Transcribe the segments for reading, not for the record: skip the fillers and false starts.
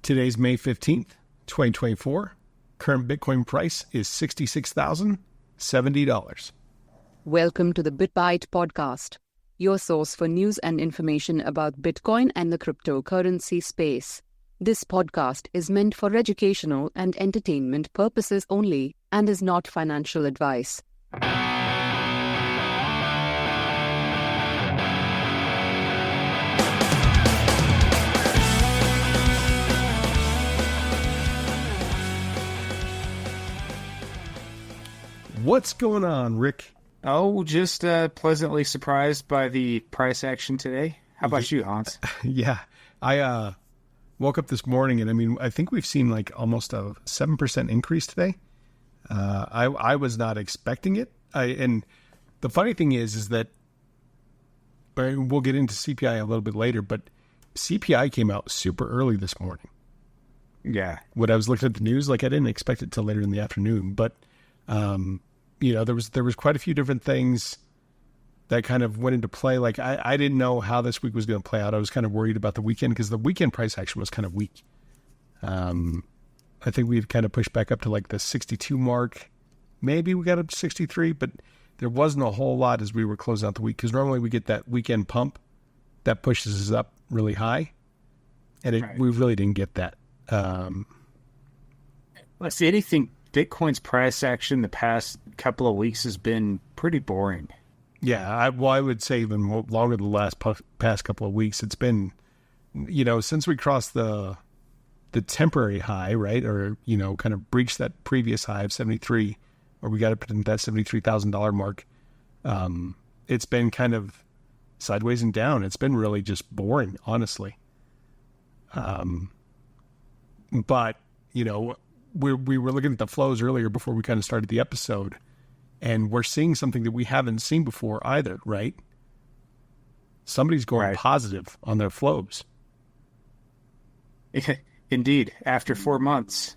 Today's May 15th, 2024. Current Bitcoin price is $66,070. Welcome to the BitBite podcast, your source for news and information about Bitcoin and the cryptocurrency space. This podcast is meant for educational and entertainment purposes only and is not financial advice. What's going on, Rick? Oh, just pleasantly surprised by the price action today. How about you, Hans? Yeah, I woke up this morning and I think we've seen like almost a 7% increase today. I was not expecting it. And the funny thing is that we'll get into CPI a little bit later, but CPI came out super early this morning. Yeah. When I was looking at the news, like I didn't expect it till later in the afternoon, but there was quite a few different things that kind of went into play. Like I didn't know how this week was going to play out. I was kind of worried about the weekend because the weekend price action was kind of weak. I think we had kind of pushed back up to like the 62 mark. Maybe we got up to 63, but there wasn't a whole lot as we were closing out the week because normally we get that weekend pump that pushes us up really high, and we really didn't get that. Let's see, anything. Bitcoin's price action the past couple of weeks has been pretty boring. Yeah, I would say even longer than the past couple of weeks. It's been, since we crossed the temporary high, right, or kind of breached that previous high of 73, or we got up to that $73,000 mark. It's been kind of sideways and down. It's been really just boring, honestly. But we were looking at the flows earlier before we kind of started the episode, and we're seeing something that we haven't seen before either, right? Somebody's going positive on their flows. Indeed. After 4 months.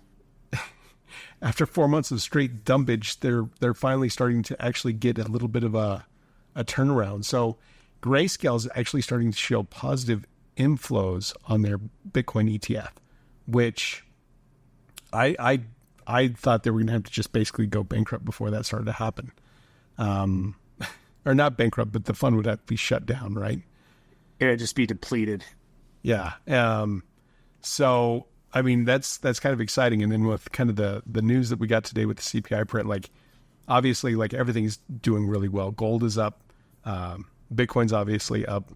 After 4 months of straight dumpage, they're finally starting to actually get a little bit of a turnaround. So Grayscale is actually starting to show positive inflows on their Bitcoin ETF, which I thought they were going to have to just basically go bankrupt before that started to happen. Or not bankrupt, but the fund would have to be shut down, right? It'd just be depleted. Yeah. So, that's kind of exciting. And then with kind of the news that we got today with the CPI print, like, obviously, like, everything's doing really well. Gold is up. Bitcoin's obviously up.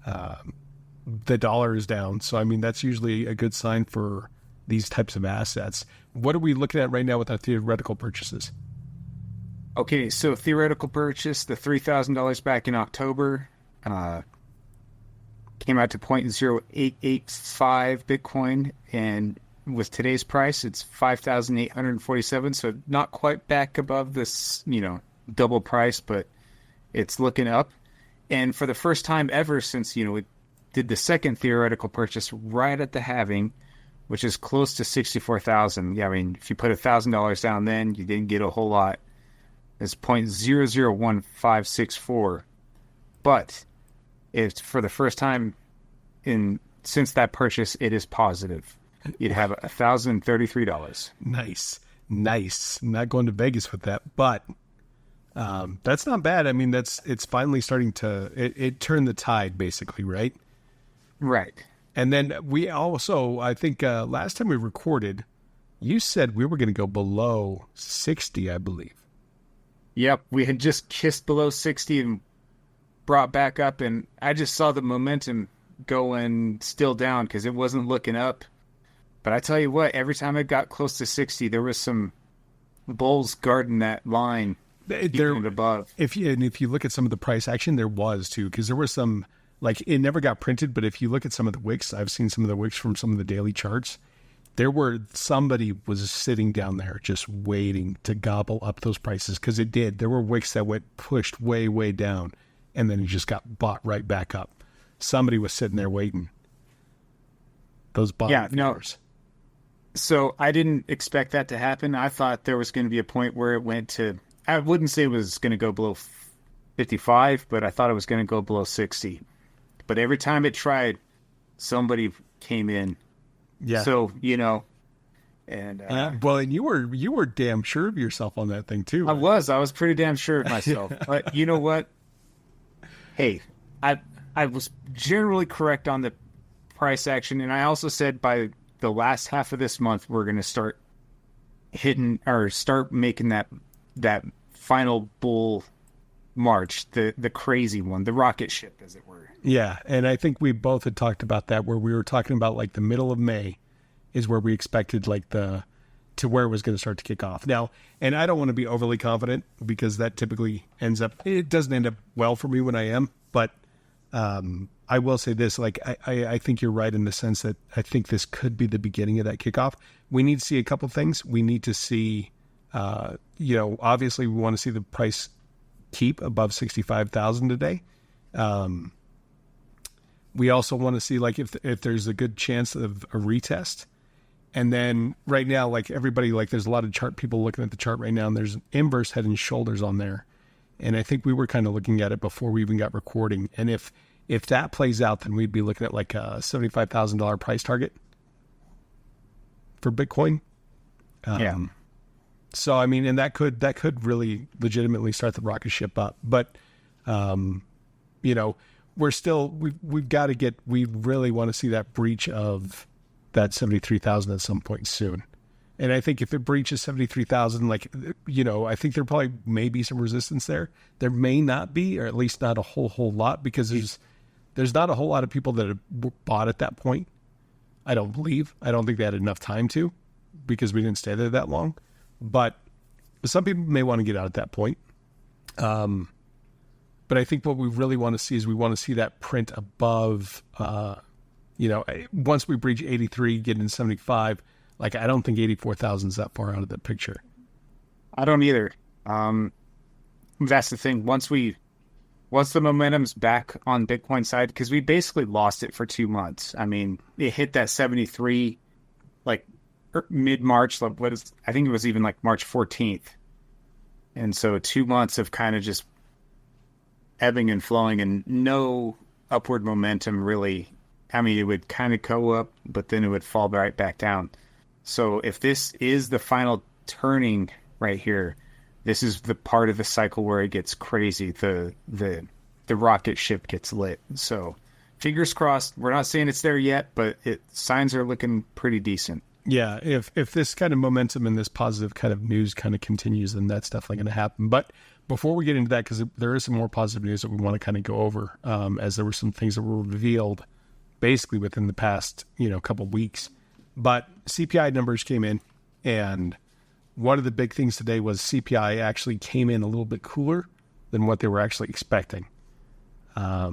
The dollar is down. So, that's usually a good sign for these types of assets. What are we looking at right now with our theoretical purchases? Okay, so theoretical purchase, the $3,000 back in October, came out to 0.0885 Bitcoin, and with today's price, it's 5,847. So not quite back above this, double price, but it's looking up. And for the first time ever since, we did the second theoretical purchase right at the halving, which is close to 64,000. Yeah, if you put $1,000 down then, you didn't get a whole lot. It's 0.001564. But it's for the first time since that purchase, it is positive. You'd have $1,033. Nice. I'm not going to Vegas with that, but that's not bad. It's finally starting to it turned the tide, basically, right? Right. And then we also, I think last time we recorded, you said we were going to go below 60, I believe. Yep, we had just kissed below 60 and brought back up, and I just saw the momentum going still down because it wasn't looking up. But I tell you what, every time it got close to 60, there was some bulls guarding that line above. If you look at some of the price action, there was too, because there were some. Like, it never got printed, but if you look at some of the wicks, I've seen some of the wicks from some of the daily charts, somebody was sitting down there just waiting to gobble up those prices, because it did. There were wicks that pushed way, way down, and then it just got bought right back up. Somebody was sitting there waiting. Those bottom viewers. So I didn't expect that to happen. I thought there was going to be a point where it went to, I wouldn't say it was going to go below 55, but I thought it was going to go below 60. But every time it tried, somebody came in Yeah. So, and Well, and you were damn sure of yourself on that thing too. I was pretty damn sure of myself. But you know what? Hey, I was generally correct on the price action, and I also said by the last half of this month we're going to start making that final bull march, the crazy one, the rocket ship, as it were. Yeah, and I think we both had talked about that, where we were talking about like the middle of May is where we expected to where it was going to start to kick off. Now, and I don't want to be overly confident because that typically it doesn't end up well for me when I am, but I will say this, like I think you're right in the sense that I think this could be the beginning of that kickoff. We need to see a couple things. We need to see, obviously we want to see the price keep above 65,000 today. We also want to see like if there's a good chance of a retest. And then right now, like everybody, like there's a lot of chart people looking at the chart right now, and there's inverse head and shoulders on there. And I think we were kind of looking at it before we even got recording. And if that plays out, then we'd be looking at like a $75,000 price target for Bitcoin. Yeah. So, I mean, and that could really legitimately start the rocket ship up. But, we really want to see that breach of that 73,000 at some point soon. And I think if it breaches 73,000, I think there probably may be some resistance there. There may not be, or at least not a whole lot, because there's not a whole lot of people that have bought at that point. I don't think they had enough time to, because we didn't stay there that long. But some people may want to get out at that point. But I think what we really want to see is we want to see that print above, once we breach 83, get into 75. Like, I don't think 84,000 is that far out of the picture. I don't either. That's the thing. Once the momentum's back on Bitcoin side, because we basically lost it for 2 months. I mean, it hit that 73, like mid-March. I think it was even like March 14th. And so 2 months of kind of just ebbing and flowing and no upward momentum really. I mean, it would kind of go up, but then it would fall right back down. So if this is the final turning right here, this is the part of the cycle where it gets crazy. The rocket ship gets lit. So fingers crossed. We're not saying it's there yet, but signs are looking pretty decent. Yeah, if this kind of momentum and this positive kind of news kind of continues, then that's definitely going to happen. But before we get into that, because there is some more positive news that we want to kind of go over, as there were some things that were revealed basically within the past, couple of weeks. But CPI numbers came in, and one of the big things today was CPI actually came in a little bit cooler than what they were actually expecting. I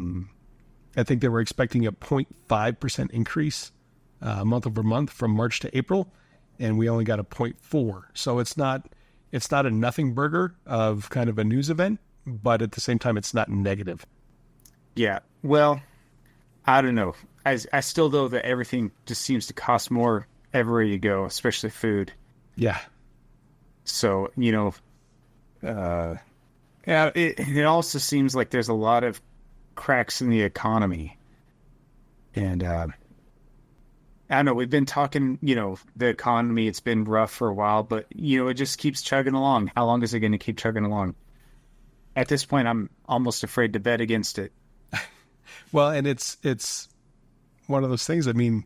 think they were expecting a 0.5% increase month over month from March to April, and we only got a 0.4. So it's not a nothing burger of kind of a news event, but at the same time, it's not negative. Yeah. Well, I don't know. I still know that everything just seems to cost more everywhere you go, especially food. Yeah. So, it also seems like there's a lot of cracks in the economy. And I don't know, we've been talking, the economy, it's been rough for a while, but, it just keeps chugging along. How long is it going to keep chugging along? At this point, I'm almost afraid to bet against it. Well, and it's one of those things. I mean,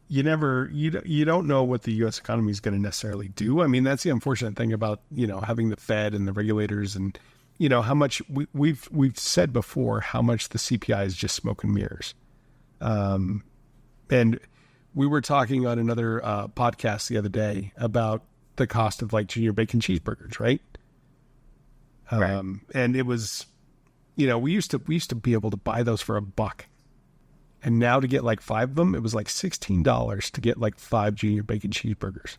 you don't know what the U.S. economy is going to necessarily do. I mean, that's the unfortunate thing about, having the Fed and the regulators and, how much we've said before, how much the CPI is just smoke and mirrors. And we were talking on another podcast the other day about the cost of like junior bacon cheeseburgers, right? Right. And it was, we used to be able to buy those for $1. And now to get like 5 of them, it was like $16 to get like 5 junior bacon cheeseburgers.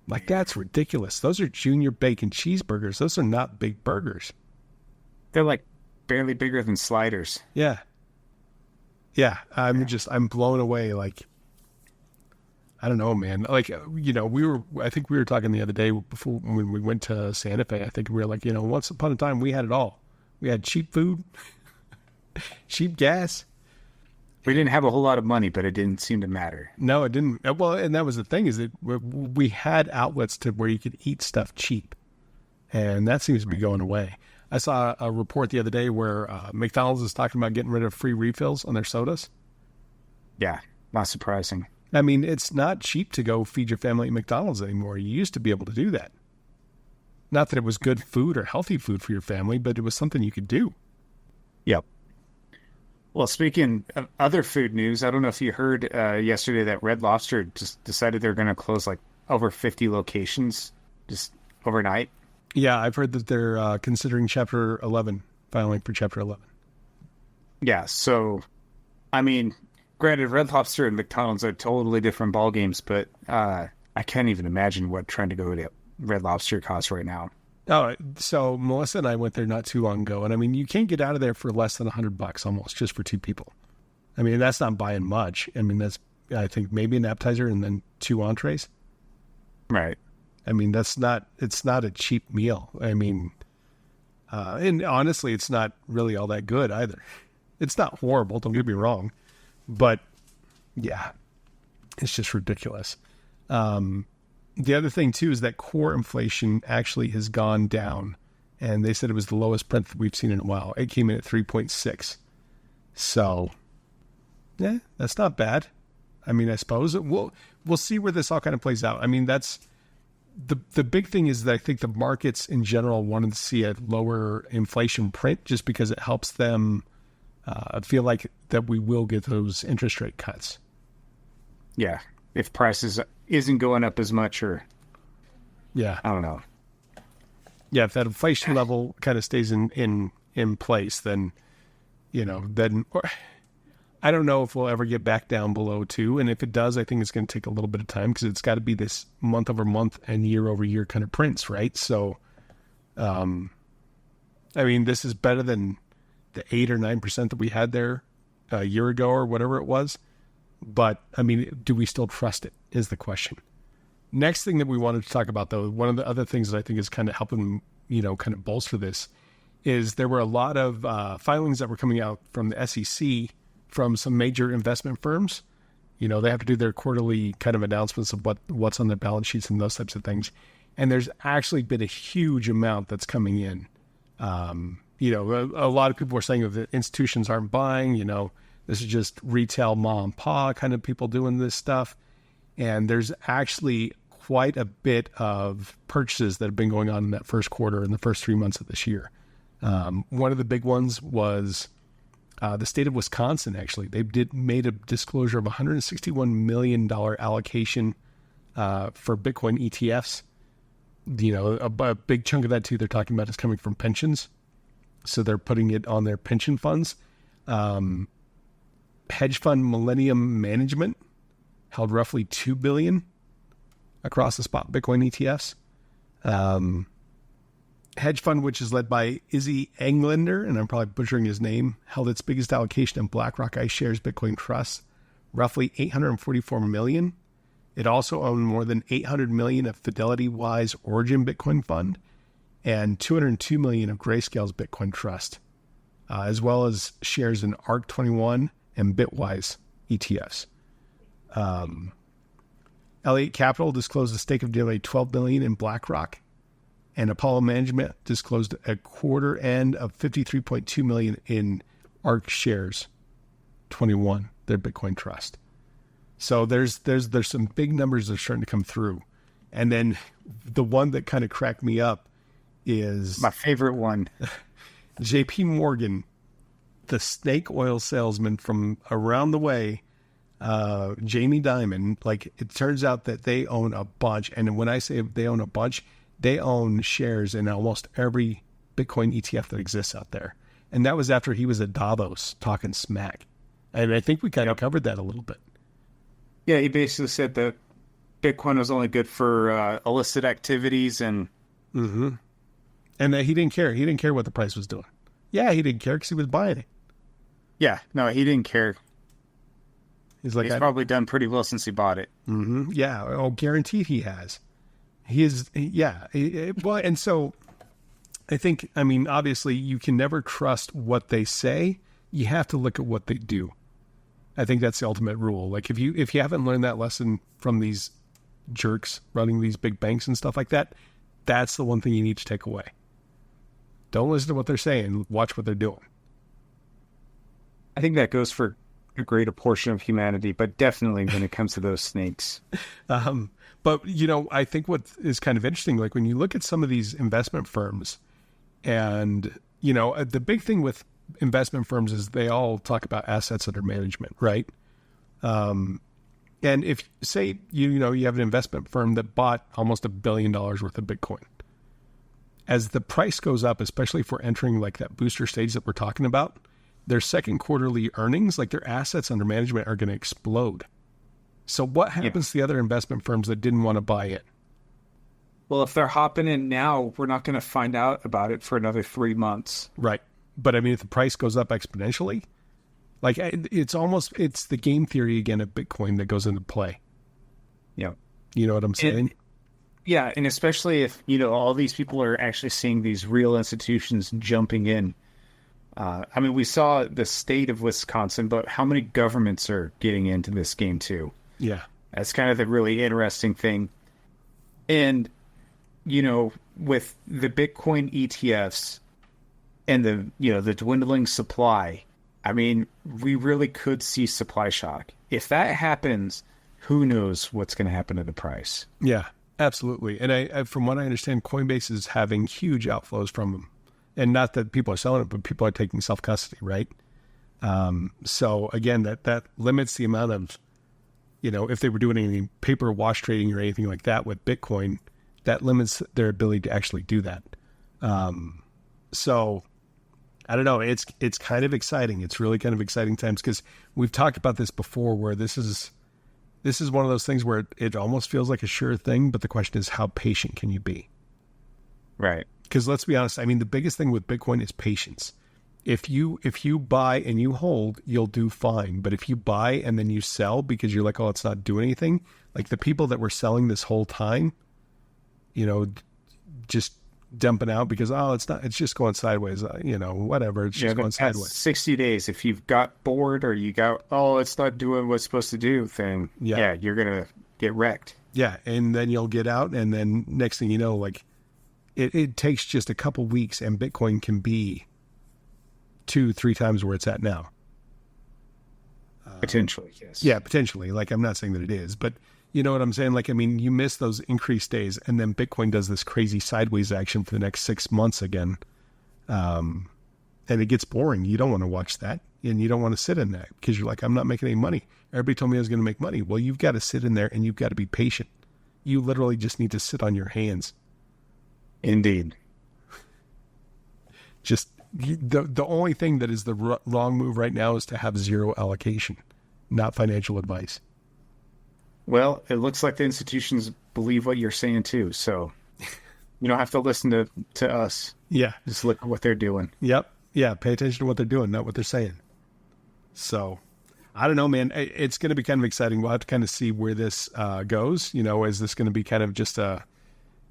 Like, that's ridiculous. Those are junior bacon cheeseburgers. Those are not big burgers. They're like barely bigger than sliders. Yeah. Yeah. I'm blown away. Like, I don't know, man. Like, I think we were talking the other day before when we went to Santa Fe. I think we were like, once upon a time we had it all. We had cheap food, cheap gas. We didn't have a whole lot of money, but it didn't seem to matter. No, it didn't. Well, and that was the thing, is that we had outlets to where you could eat stuff cheap, and that seems to be going away. I saw a report the other day where McDonald's is talking about getting rid of free refills on their sodas. Yeah, not surprising. I mean, it's not cheap to go feed your family at McDonald's anymore. You used to be able to do that. Not that it was good food or healthy food for your family, but it was something you could do. Yep. Well, speaking of other food news, I don't know if you heard yesterday that Red Lobster just decided they're going to close like over 50 locations just overnight. Yeah, I've heard that they're considering Chapter 11, filing for Chapter 11. Yeah, so, I mean, granted, Red Lobster and McDonald's are totally different ball games, but I can't even imagine what trying to go to Red Lobster costs right now. Oh, so Melissa and I went there not too long ago, and I mean, you can't get out of there for less than $100 almost, just for two people. I mean, that's not buying much. I mean, that's, I think, maybe an appetizer and then 2 entrees. Right. I mean, it's not a cheap meal. I mean, and honestly, it's not really all that good either. It's not horrible, don't get me wrong, but yeah, it's just ridiculous. The other thing too is that core inflation actually has gone down, and they said it was the lowest print that we've seen in a while. It came in at 3.6. So, yeah, that's not bad. I mean, I suppose we'll see where this all kind of plays out. I mean, that's the big thing is that I think the markets in general wanted to see a lower inflation print just because it helps them feel like that we will get those interest rate cuts. Yeah, if prices isn't going up as much, or yeah, I don't know. Yeah, if that inflation level kind of stays in place, then I don't know if we'll ever get back down below 2. And if it does, I think it's going to take a little bit of time because it's got to be this month over month and year over year kind of prints, right? So, I mean, this is better than the 8 or 9% that we had there a year ago or whatever it was. But, I mean, do we still trust it is the question. Next thing that we wanted to talk about, though, one of the other things that I think is kind of helping, kind of bolster this is there were a lot of filings that were coming out from the SEC from some major investment firms. They have to do their quarterly kind of announcements of what's on their balance sheets and those types of things. And there's actually been a huge amount that's coming in. A lot of people are saying that institutions aren't buying, this is just retail mom and pa kind of people doing this stuff. And there's actually quite a bit of purchases that have been going on in that first quarter in the first 3 months of this year. One of the big ones was the state of Wisconsin. Actually, they made a disclosure of $161 million allocation for Bitcoin ETFs. A big chunk of that too, they're talking about is coming from pensions. So they're putting it on their pension funds. Hedge fund Millennium Management held roughly $2 billion across the spot Bitcoin ETFs. Hedge fund, which is led by Izzy Englander, and I'm probably butchering his name, held its biggest allocation in BlackRock iShares Bitcoin Trust, roughly $844 million. It also owned more than $800 million of Fidelity Wise Origin Bitcoin Fund and $202 million of Grayscale's Bitcoin Trust, as well as shares in ARC21 and Bitwise ETFs. Elliott Capital disclosed a stake of nearly $12 million in BlackRock, and Apollo Management disclosed a quarter end of $53.2 million in ARC shares 21, their Bitcoin trust. So there's some big numbers that are starting to come through. And then the one that kind of cracked me up is my favorite one. JP Morgan, the snake oil salesman from around the way, Jamie Dimon, it turns out that they own a bunch. And when I say they own a bunch, they own shares in almost every Bitcoin ETF that exists out there. And that was after he was at Davos talking smack. And I think we kind of covered that a little bit. Yeah, he basically said that Bitcoin was only good for illicit activities and... Mm-hmm. And that he didn't care. He didn't care what the price was doing. Yeah, he didn't care because he was buying it. Yeah, no, he didn't care. He's probably done pretty well since he bought it. Mm-hmm. Yeah, guaranteed he has. He is, yeah. Well, and so I think, obviously you can never trust what they say. You have to look at what they do. I think that's the ultimate rule. Like if you haven't learned that lesson from these jerks running these big banks and stuff like that, that's the one thing you need to take away. Don't listen to what they're saying. Watch what they're doing. I think that goes for a greater portion of humanity, but definitely when it comes to those snakes. But, I think what is kind of interesting, like when you look at some of these investment firms and, the big thing with investment firms is they all talk about assets under management, right? And if say, you have an investment firm that bought almost $1 billion worth of Bitcoin, as the price goes up, especially if we're entering like that booster stage that we're talking about, their second quarterly earnings, like their assets under management are going to explode. So what happens to the other investment firms that didn't want to buy in? Well, if they're hopping in now, we're not going to find out about it for another 3 months. Right. But I mean, if the price goes up exponentially, like it's the game theory again of Bitcoin that goes into play. Yeah. You know what I'm saying? Yeah. And especially if, all these people are actually seeing these real institutions jumping in. We saw the state of Wisconsin, but how many governments are getting into this game too? Yeah. That's kind of the really interesting thing. And, with the Bitcoin ETFs and the dwindling supply, we really could see supply shock. If that happens, who knows what's going to happen to the price? Yeah, absolutely. And I from what I understand, Coinbase is having huge outflows from them. And not that people are selling it, but people are taking self-custody, right? So again, that limits the amount of, if they were doing any paper wash trading or anything like that with Bitcoin, that limits their ability to actually do that. So I don't know. It's kind of exciting. It's really kind of exciting times because we've talked about this before where this is one of those things where it almost feels like a sure thing. But the question is, how patient can you be? Right. Because let's be honest, the biggest thing with Bitcoin is patience. If you buy and you hold, you'll do fine. But if you buy and then you sell because you're like, oh, it's not doing anything, like the people that were selling this whole time, just dumping out because, oh, it's just going sideways, whatever. It's just going sideways. 60 days, if you've got bored or you got, oh, it's not doing what it's supposed to do thing, you're going to get wrecked. Yeah, and then you'll get out, and then next thing you know, like, it takes just a couple weeks and Bitcoin can be 2-3 times where it's at now. Potentially, yes. Yeah, potentially. Like, I'm not saying that it is, but you know what I'm saying? Like, you miss those increased days and then Bitcoin does this crazy sideways action for the next 6 months again. And it gets boring. You don't want to watch that and you don't want to sit in that because you're like, I'm not making any money. Everybody told me I was going to make money. Well, you've got to sit in there and you've got to be patient. You literally just need to sit on your hands. Indeed. Just the only thing that is the wrong move right now is to have zero allocation, not financial advice. Well, it looks like the institutions believe what you're saying too, so you don't have to listen to us. Yeah. Just look at what they're doing. Yep. Yeah, pay attention to what they're doing, not what they're saying. So, I don't know, man. It's going to be kind of exciting. We'll have to kind of see where this goes. Is this going to be kind of just the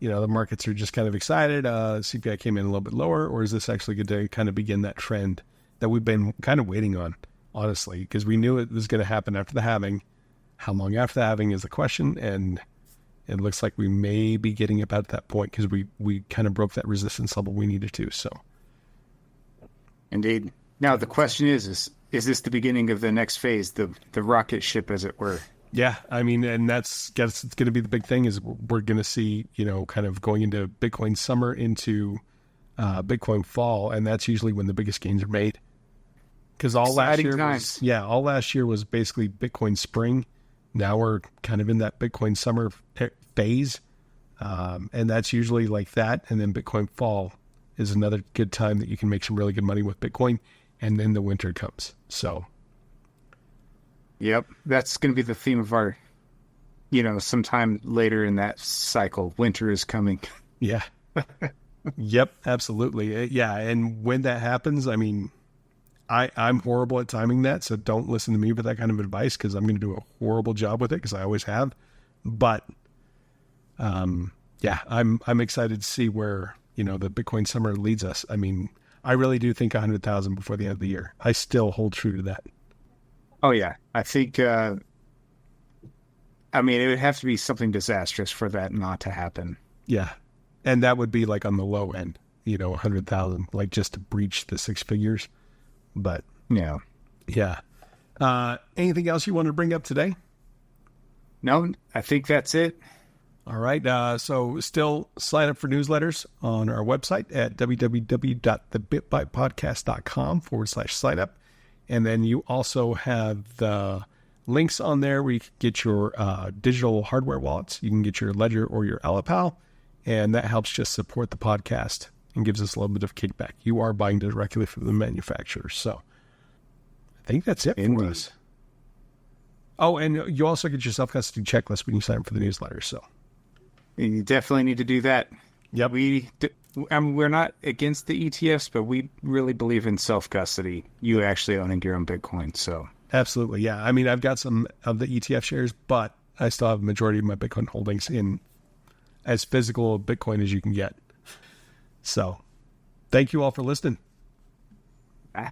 markets are just kind of excited, CPI came in a little bit lower, or is this actually going to kind of begin that trend that we've been kind of waiting on, honestly, because we knew it was going to happen after the halving. How long after the halving is the question, and it looks like we may be getting about that point because we kind of broke that resistance level we needed to. So, indeed. Now the question is this the beginning of the next phase, the rocket ship, as it were? Yeah, and that's going to be the big thing is we're going to see, kind of going into Bitcoin summer into Bitcoin fall, and that's usually when the biggest gains are made. Because all last year was basically Bitcoin spring. Now we're kind of in that Bitcoin summer phase, and that's usually like that. And then Bitcoin fall is another good time that you can make some really good money with Bitcoin, and then the winter comes. So. Yep, that's going to be the theme of our, sometime later in that cycle. Winter is coming. Yeah. Yep, absolutely. Yeah, and when that happens, I'm horrible at timing that, so don't listen to me with that kind of advice because I'm going to do a horrible job with it because I always have. But, yeah, I'm excited to see where, the Bitcoin summer leads us. I really do think 100,000 before the end of the year. I still hold true to that. Oh yeah, I think. I mean, it would have to be something disastrous for that not to happen. Yeah. And that would be like on the low end, 100,000, like just to breach the six figures. But Yeah. yeah. Anything else you want to bring up today? No, I think that's it. All right. So still sign up for newsletters on our website at www.thebitbytepodcast.com/sign up. And then you also have the links on there where you can get your digital hardware wallets. You can get your Ledger or your Alipal, and that helps just support the podcast and gives us a little bit of kickback. You are buying directly from the manufacturer. So I think that's it for us. Oh, and you also get your self-custody checklist when you sign up for the newsletter. So You definitely need to do that. yep. We're not against the ETFs, but we really believe in self-custody. You actually owning your own Bitcoin. So Absolutely. Yeah. I mean, I've got some of the ETF shares, but I still have a majority of my Bitcoin holdings in as physical Bitcoin as you can get. So thank you all for listening. ah.